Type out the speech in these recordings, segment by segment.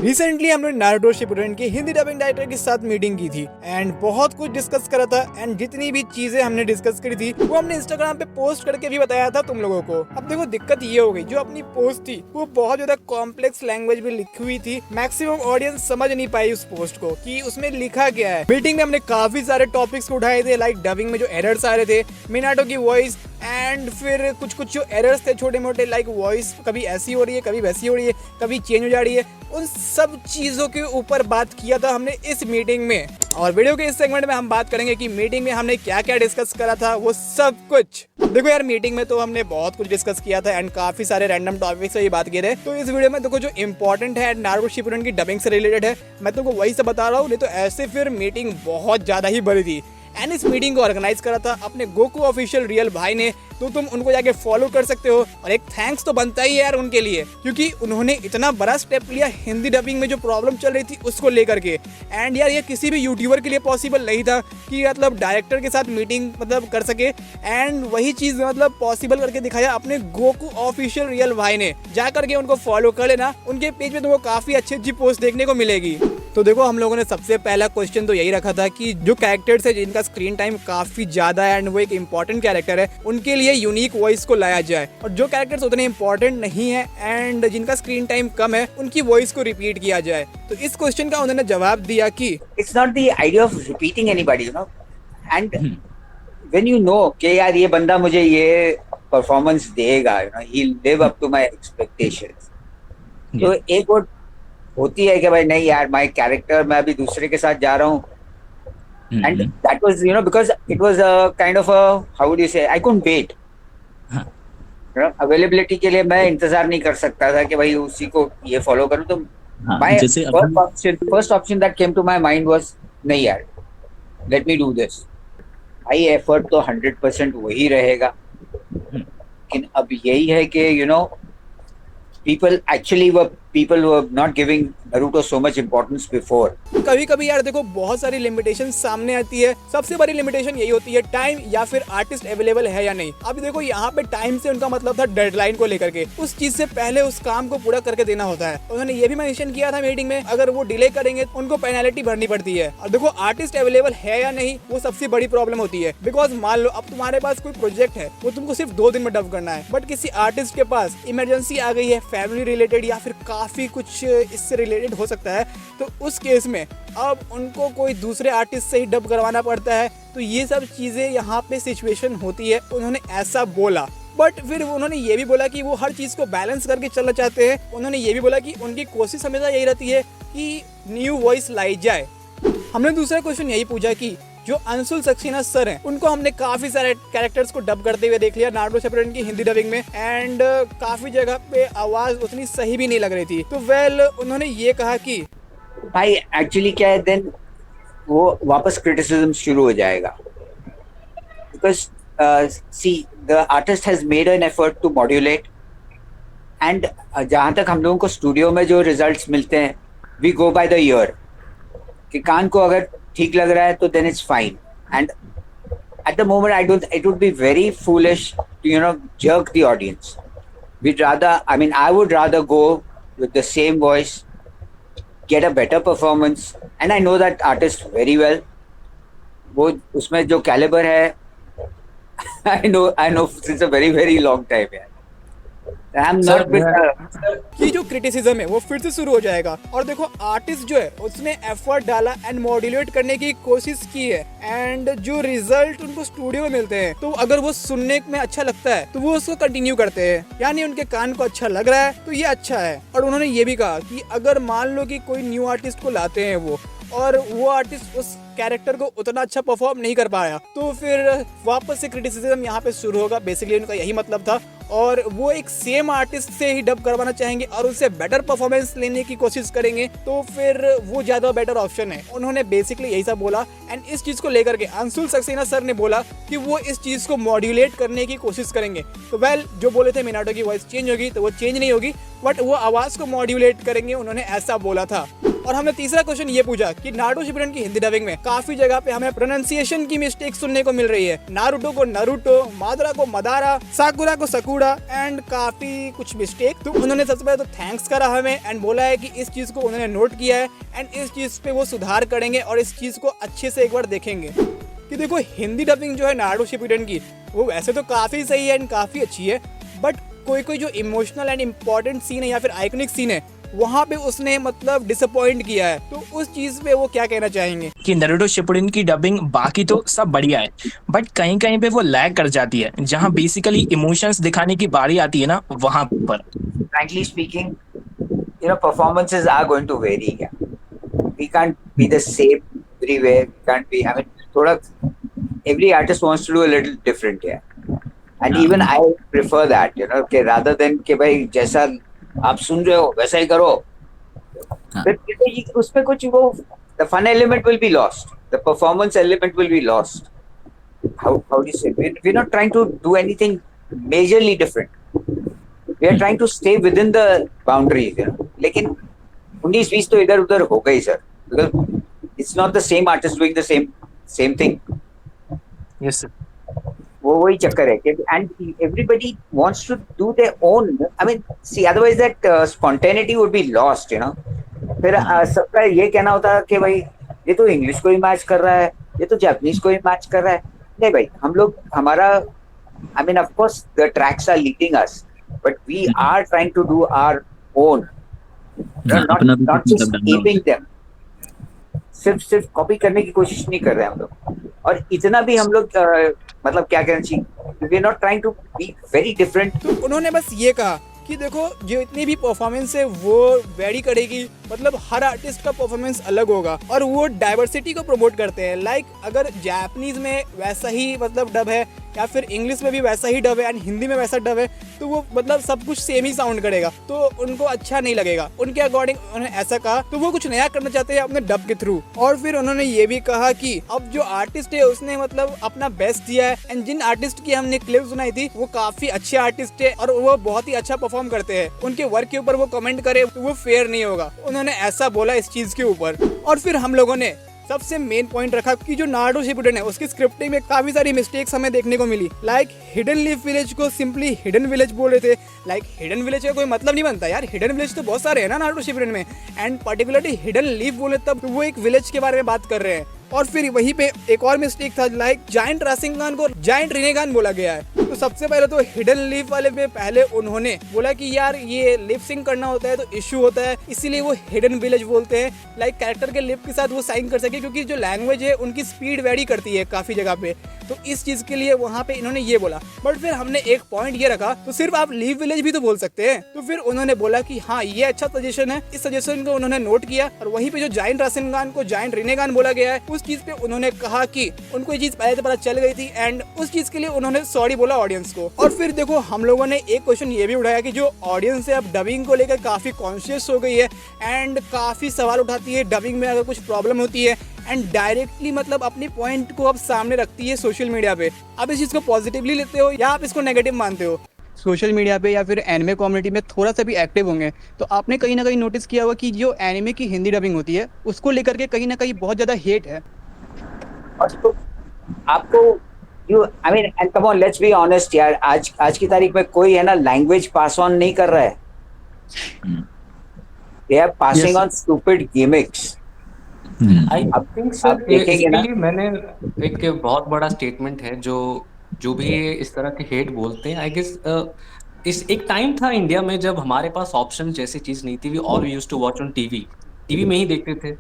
Recently हमने Naruto Shippuden की Hindi dubbing director के साथ मीटिंग की थी एंड बहुत कुछ डिस्कस करा था एंड जितनी भी चीजें हमने डिस्कस करी थी वो हमने इंस्टाग्राम पे पोस्ट करके भी बताया था तुम लोगों को। अब देखो दिक्कत ये हो गई, जो अपनी पोस्ट थी वो बहुत ज्यादा कॉम्प्लेक्स लैंग्वेज में लिखी हुई थी। मैक्सिमम ऑडियंस समझ नहीं पाई उस पोस्ट को कि उसमें लिखा क्या है। मीटिंग में हमने काफी सारे टॉपिक्स उठाए थे, लाइक डबिंग में जो एरर्स आ रहे थे, मिनाटो की वॉइस एंड फिर कुछ जो एरर्स थे छोटे मोटे, लाइक वॉइस कभी ऐसी हो रही है, कभी वैसी हो रही है, कभी चेंज हो जा रही है। उन सब चीज़ों के ऊपर बात किया था हमने इस मीटिंग में। और वीडियो के इस सेगमेंट में हम बात करेंगे कि मीटिंग में हमने क्या क्या डिस्कस करा था, वो सब कुछ। देखो यार, मीटिंग में तो हमने बहुत कुछ डिस्कस किया था एंड काफी सारे रैंडम टॉपिक्स से बात किए थे। तो इस वीडियो में देखो जो इंपॉर्टेंट है नारुतो शिपुडेन की डबिंग से रिलेटेड है, मैं तुमको वही सब बता रहा हूँ। नहीं तो ऐसे फिर मीटिंग बहुत ज्यादा ही बड़ी थी। एंड इस मीटिंग को ऑर्गेनाइज करा था अपने गोकू ऑफिशियल रियल भाई ने, तो तुम उनको जाके फॉलो कर सकते हो। और एक थैंक्स तो बनता ही है यार उनके लिए, क्योंकि उन्होंने इतना बड़ा स्टेप लिया हिंदी डबिंग में जो प्रॉब्लम चल रही थी उसको लेकर के। एंड यार ये किसी भी यूट्यूबर के लिए पॉसिबल नहीं था कि मतलब डायरेक्टर के साथ मीटिंग मतलब कर सके। एंड वही चीज मतलब पॉसिबल करके दिखाया अपने गोकू ऑफिशियल रियल भाई ने। जा करके उनको फॉलो कर लेना, उनके पेज पे तुमको काफी अच्छी अच्छी पोस्ट देखने को मिलेगी। तो देखो हम लोगों ने सबसे पहला क्वेश्चन तो यही रखा था कि जो कैरेक्टर्स है जिनका स्क्रीन टाइम काफी ज्यादा है एंड वो एक इम्पॉर्टेंट कैरेक्टर है, उनके लिए यूनिक वॉइस को लाया जाए। और जो कैरेक्टर्स उतने इम्पोर्टेंट नहीं है एंड जिनका स्क्रीन टाइम कम है, उनकी वॉइस को रिपीट किया जाए। तो इस क्वेश्चन का उन्होंने जवाब दिया कि it's not the idea of repeating anybody, you know, and when you know कि यार ये बंदा मुझे ये परफॉर्मेंस देगा, you know, he will live up to my expectations. तो एक वो होती है कि भाई नहीं यार, माय कैरेक्टर, मैं अभी दूसरे के साथ जा रहा हूँ। And that was, you know, because it was a kind of a, how would you से, आई कुडंट वेट। अवेलेबिलिटी के लिए मैं इंतजार नहीं कर सकता था कि भाई उसी को ये फॉलो करूं। तो my first option that came to my mind was, नहीं यार, लेट मी डू दिस। भाई एफर्ट तो 100% वही रहेगा, लेकिन अब यही है कि you know, people were not giving Naruto so much importance before. कभी कभी यार देखो बहुत सारी लिमिटेशन सामने आती है। सबसे बड़ी लिमिटेशन यही होती है टाइम, या फिर आर्टिस्ट अवेलेबल है या नहीं। अभी देखो यहाँ पे टाइम से उनका मतलब था डेडलाइन को लेकर के, उस चीज से पहले उस काम को पूरा करके देना होता है। उन्होंने ये भी मेंशन किया था मीटिंग में, अगर वो डिले करेंगे तो उनको पेनल्टी भरनी पड़ती है। और देखो आर्टिस्ट अवेलेबल है या नहीं, वो सबसे बड़ी प्रॉब्लम होती है। बिकॉज मान लो अब तुम्हारे पास कोई प्रोजेक्ट है, वो तुमको सिर्फ 2 दिन में डब करना है, बट किसी आर्टिस्ट के पास इमरजेंसी आ गई है, फैमिली रिलेटेड या फिर काफी कुछ इससे रिलेटेड हो सकता है, तो उस केस में अब उनको कोई दूसरे आर्टिस्ट से ही डब करवाना पड़ता है। तो ये सब चीजें यहाँ पे सिचुएशन होती है। उन्होंने ऐसा बोला, बट फिर उन्होंने ये भी बोला कि वो हर चीज को बैलेंस करके चलना चाहते हैं। उन्होंने ये भी बोला कि उनकी कोशिश हमेशा यही रहती है कि न्यू वॉइस लाई जाए। हमने दूसरा क्वेश्चन यही पूछा कि जो अंशुल सक्सेना सर हैं, उनको हमने काफी सारे कैरेक्टर्स को डब करते हुए देख लिया नारुतो शिपुडेन की हिंदी डबिंग में, एंड काफी जगह पे आवाज उतनी सही भी नहीं लग रही थी। तो उन्होंने ये कहा कि भाई एक्चुअली क्या है, देन वो वापस क्रिटिसिज्म शुरू हो जाएगा। Because see, the artist has made an effort to modulate, and जहां तक हम लोगों को स्टूडियो में जो रिजल्ट्स मिलते हैं, we go by the year, कि कान को अगर ठीक लग रहा है तो then it's fine. And at the moment, it would be very foolish to, you know, jerk the audience. I would rather go with the same voice, get a better performance, and I know that artist very well. वो उसमें जो caliber है, I know since a very very long time. कि जो criticism है वो फिर से शुरू हो जाएगा। और देखो आर्टिस्ट जो है उसने एफर्ट डाला एंड मॉड्यूलेट करने की कोशिश की है, एंड जो रिजल्ट उनको स्टूडियो में मिलते हैं, तो अगर वो सुनने में अच्छा लगता है तो वो उसको कंटिन्यू करते हैं, यानी उनके कान को अच्छा लग रहा है तो ये अच्छा है। और उन्होंने ये भी कहा कि अगर मान लो कि कोई न्यू आर्टिस्ट को लाते हैं वो, और वो आर्टिस्ट उस कैरेक्टर को उतना अच्छा परफॉर्म नहीं कर पाया, तो फिर वापस से क्रिटिसिज्म यहाँ पे शुरू होगा। बेसिकली उनका यही मतलब था। और वो एक सेम आर्टिस्ट से ही डब करवाना चाहेंगे और उससे बेटर परफॉर्मेंस लेने की कोशिश करेंगे, तो फिर वो ज्यादा बेटर ऑप्शन है। उन्होंने बेसिकली यही सब बोला। एंड इस चीज को लेकर के अंशुल सक्सेना सर ने बोला कि वो इस चीज को मॉड्यूलेट करने की कोशिश करेंगे। तो जो बोले थे मिनाटो की वॉइस चेंज होगी, तो वो चेंज नहीं होगी, बट वो आवाज को मॉड्यूलेट करेंगे, उन्होंने ऐसा बोला था। और हमने तीसरा क्वेश्चन ये पूछा कि नारुतो शिपुडेन की हिंदी डबिंग में काफी जगह पे हमें प्रोनाउंसिएशन की मिस्टेक सुनने को मिल रही है। नारुतो को नरुतो, मादरा को मदारा, साकुरा को सकुरा एंड काफी कुछ मिस्टेक। तो उन्होंने सबसे पहले तो थैंक्स करा हमें एंड बोला है कि इस चीज को उन्होंने नोट किया है एंड इस चीज पे वो सुधार करेंगे और इस चीज को अच्छे से एक बार देखेंगे कि देखो हिंदी डबिंग जो है नारुतो शिपुडेन की वो वैसे तो काफी सही है एंड काफी अच्छी है, बट कोई कोई जो इमोशनल एंड इम्पोर्टेंट सीन है या फिर आइकॉनिक सीन है वहाँ पे उसने मतलब डिसअपॉइंट किया है। तो उस चीज पे वो क्या कहना चाहेंगे? कि नारुतो शिपुडेन की डबिंग बाकी तो सब बढ़िया है, बट कहीं कहीं पे वो लैग कर जाती है, जहाँ बेसिकली इमोशंस दिखाने की बारी आती है ना, वहाँ पर। Frankly speaking, performances are going to vary. Yeah. We can't be the same everywhere. We can't be. I mean, every artist wants to do a little different. Yeah. And even I prefer that. कि rather than कि भाई जैसा आप सुन रहे हो वैसा ही करो, फिर उसमें कुछ वो the fun element will be lost, the performance element will be lost. How do you say? We're not trying to do anything majorly different. We are trying to stay within the boundaries. लेकिन 19-20 तो इधर उधर हो गई sir, because it's not the same artist doing the same thing. Yes sir. वो वही चक्कर है कि and everybody wants to do their own. I mean, see, otherwise that spontaneity would be lost. फिर सबका ये कहना होता है कि भाई ये तो इंग्लिश को ही मैच कर रहा है, ये तो जापानीज को ही मैच कर रहा है। नहीं भाई, हम लोग हमारा I mean, of course the tracks are leading us, but we are trying to do our own. Not just keeping them. सिर्फ कॉपी करने की कोशिश नहीं कर रहे हम लोग, और इतना भी हम लोग मतलब क्या कहना चाहिए, we are not trying to be very different. तो उन्होंने बस ये कहा कि देखो जो इतनी भी परफॉर्मेंस है वो वेरी करेगी, मतलब हर आर्टिस्ट का परफॉर्मेंस अलग होगा और वो डाइवर्सिटी को प्रमोट करते हैं। लाइक अगर जापानीज में वैसा ही मतलब डब है या फिर इंग्लिश में भी वैसा ही डब है एंड हिंदी में वैसा डब है, तो वो मतलब सब कुछ सेम ही साउंड करेगा, तो उनको अच्छा नहीं लगेगा। उनके अकॉर्डिंग उन्होंने ऐसा कहा, तो वो कुछ नया करना चाहते हैं अपने डब के थ्रू। और फिर उन्होंने ये भी कहा कि अब जो आर्टिस्ट है उसने मतलब अपना बेस्ट दिया है एंड जिन आर्टिस्ट की हमने क्लिप सुनाई थी वो काफी अच्छे आर्टिस्ट है और वो बहुत ही अच्छा परफॉर्म करते हैं, उनके वर्क के ऊपर वो कमेंट करे तो वो फेयर नहीं होगा। उन्होंने ऐसा बोला इस चीज के ऊपर। और फिर हम लोगों ने सबसे मेन पॉइंट रखा कि जो नारुतो शिपुडेन है उसकी स्क्रिप्टिंग में काफी सारी मिस्टेक्स हमें देखने को मिली। लाइक हिडन लीफ विलेज को सिंपली हिडन विलेज बोल रहे थे। लाइक हिडन विलेज का कोई मतलब नहीं बनता यार, हिडन विलेज तो बहुत सारे हैं ना नारुतो शिपुडेन में, एंड पर्टिकुलरली हिडन लीफ बोले तब तो वो एक विलेज के बारे में बात कर रहे हैं। और फिर वहीं पे एक और मिस्टेक था, लाइक जायंट रासेंगान को जायंट रिनेगान बोला गया है। तो सबसे पहले तो हिडन लीफ वाले में पहले उन्होंने बोला कि यार ये लिप सिंक करना होता है तो इश्यू होता है, इसीलिए वो हिडन विलेज बोलते हैं। लाइक कैरेक्टर के लिप के साथ वो साइन कर सके, क्योंकि जो लैंग्वेज है उनकी स्पीड वेरी करती है काफी जगह पे, तो इस चीज के लिए वहाँ पे इन्होंने ये बोला। बट फिर हमने एक पॉइंट ये रखा, तो सिर्फ आप लीव विलेज भी तो बोल सकते हैं। तो फिर उन्होंने बोला कि हाँ ये अच्छा सजेशन है, इस सजेशन को उन्होंने नोट किया। और वहीं पे जो जायंट रासेंगान को जायंट रिनेगान बोला गया है, उस चीज पे उन्होंने कहा कि उनको ये चीज पहले से पता चल गई थी एंड उस चीज के लिए उन्होंने सॉरी बोला ऑडियंस को। और फिर देखो हम लोगों ने एक क्वेश्चन ये भी उठाया कि जो ऑडियंस है अब डबिंग को लेकर काफी कॉन्शियस हो गई है एंड काफी सवाल उठाती है डबिंग में अगर कुछ प्रॉब्लम होती है, एंड डायरेक्टली मतलब अपनी पॉइंट को अब सामने रखती है सोशल मीडिया पे। आप इस चीज को पॉजिटिवली लेते हो या आप इसको नेगेटिव मानते हो? सोशल मीडिया पे या फिर एनिमे कम्युनिटी में थोड़ा सा भी एक्टिव होंगे तो आपने कहीं ना कहीं नोटिस किया होगा कि जो एनिमे की हिंदी डबिंग होती है उसको लेकर के कहीं ना कहीं बहुत ज्यादा हेट है। और तो आपको I mean, and come on, let's be honest यार, आज की तारीख में कोई है ना लैंग्वेज पास ऑन नहीं कर रहा है। They are passing on stupid gimmicks. I think sir इसके लिए मैंने एक बहुत बड़ा स्टेटमेंट है, जो भी इस तरह के हेट बोलते हैं, आई गेस इस एक टाइम था इंडिया में जब हमारे पास ऑप्शन जैसी चीज नहीं थी, we all used to watch on TV में ही देखते थे।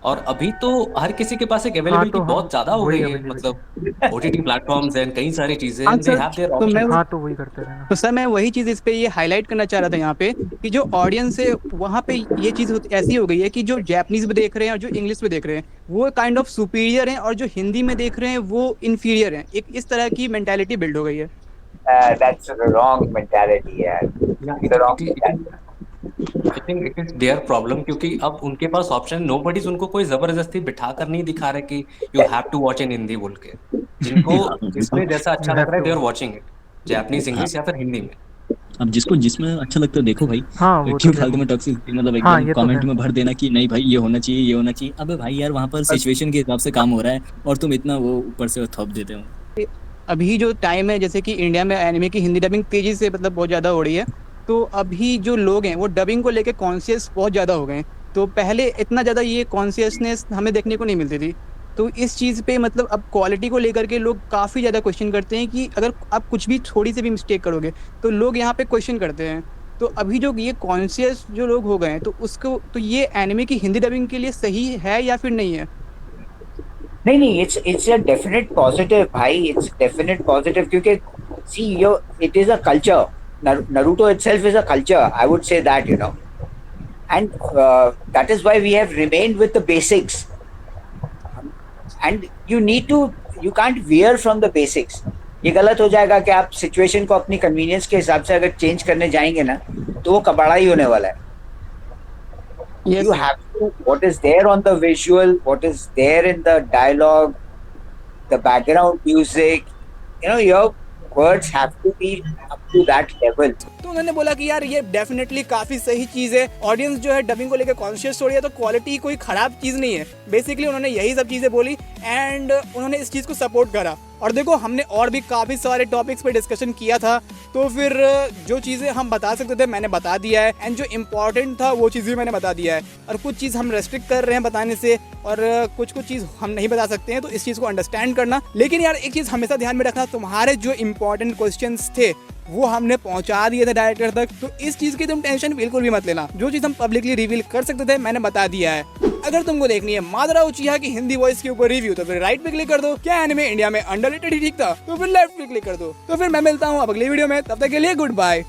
और अभी तो हर किसी के पास एक अवेलेबिलिटी बहुत ज्यादा हो गई है, मतलब ओटीटी प्लेटफॉर्म्स एंड कई सारी चीजें and they have their option. तो वही करते रहे। तो सर मैं वही चीज़ इस पे ये हाईलाइट करना चाह रहा था यहाँ पे कि जो ऑडियंस है वहाँ पे ये चीज़ ऐसी हो गई है कि जो जापानीज में देख रहे हैं और जो इंग्लिश में देख रहे हैं वो काइंड ऑफ सुपीरियर हैं और जो हिंदी में देख रहे हैं वो इन्फीरियर हैं। एक इस तरह की मेंटालिटी बिल्ड हो गई है। That's the wrong mentality यार। The wrong mentality. I think it is their problem, क्योंकि अब उनके पास ऑप्शन, नोबडीज उनको कोई जबरदस्ती बिठा कर नहीं दिखा रहे कि you have to watch in Hindi बोल के। जिनको जिसमें जैसा अच्छा लग रहा है they are watching it, Japanese, English या फिर हिंदी में। अब जिसको जिसमें अच्छा लगता है देखो भाई। हाँ वो तो क्यों है। फालतू में टॉक्सिक मतलब हाँ एकदम ये तो कमेंट है। में भर देना कि नहीं भाई ये होना चाहिए ये होना चाहिए। अबे भाई यार वहां पर सिचुएशन के हिसाब से काम हो रहा है और तुम इतना वो ऊपर से थोप देते हो। अभी जो टाइम है, जैसे कि इंडिया में एनिमे की हिंदी डबिंग तेजी से मतलब बहुत ज़्यादा हो रही है, तो अभी जो लोग हैं वो डबिंग को लेके कॉन्शियस बहुत ज़्यादा हो गए हैं। तो पहले इतना ज़्यादा ये कॉन्शियसनेस हमें देखने को नहीं मिलती थी। तो इस चीज़ पे मतलब अब क्वालिटी को लेकर के लोग काफ़ी ज़्यादा क्वेश्चन करते हैं कि अगर आप कुछ भी थोड़ी सी भी मिस्टेक करोगे तो लोग यहाँ पे क्वेश्चन करते हैं। तो अभी जो ये कॉन्शियस जो लोग हो गए हैं, तो उसको तो ये एनिमे की हिंदी डबिंग के लिए सही है या फिर नहीं है? नहीं नहीं, इट्स अ डेफिनेट पॉजिटिव भाई, इट्स डेफिनेट पॉजिटिव, क्योंकि see yo it is a culture, Naruto itself is a culture, I would say that, you know, and that is why we have remained with the basics, and you can't veer from the basics. ये गलत हो जाएगा कि आप situation को अपनी convenience के हिसाब से अगर चेंज करने जाएंगे ना, तो वो कबाड़ा ही होने वाला है. Yes, You sir. have to, what is there on the visual, what is there in the dialogue, the background music, you know, your words have to be up to that level. तो उन्होंने बोला कि यार ये definitely काफी सही चीज है, ऑडियंस जो है डबिंग को लेकर कॉन्शियस हो रही है, तो क्वालिटी कोई खराब चीज नहीं है। बेसिकली उन्होंने यही सब चीजें बोली एंड उन्होंने इस चीज को सपोर्ट करा। और देखो हमने और भी काफी सारे टॉपिक्स पे डिस्कशन किया था, तो फिर जो चीजें हम बता सकते थे मैंने बता दिया है, एंड जो इम्पोर्टेंट था वो चीजें मैंने बता दिया है। और कुछ चीज हम रेस्ट्रिक्ट कर रहे हैं बताने से, और कुछ कुछ चीज हम नहीं बता सकते हैं, तो इस चीज को अंडरस्टैंड करना। लेकिन यार एक चीज हमेशा ध्यान में रखना, तुम्हारे जो इम्पोर्टेंट क्वेश्चंस थे वो हमने पहुंचा दिए थे डायरेक्टर तक, तो इस चीज की तुम टेंशन बिल्कुल भी मत लेना। जो चीज हम पब्लिकली रिवील कर सकते थे मैंने बता दिया है। अगर तुमको देखनी है मादरा उचिहा की हिंदी वॉइस के ऊपर रिव्यू, तो फिर राइट पे क्लिक कर दो। क्या एनिमे इंडिया में अंडररेटेड ही ठीक था, तो फिर लेफ्ट पे क्लिक कर दो। तो फिर मैं मिलता हूँ अब अगली वीडियो में, तब तक के लिए गुड बाय।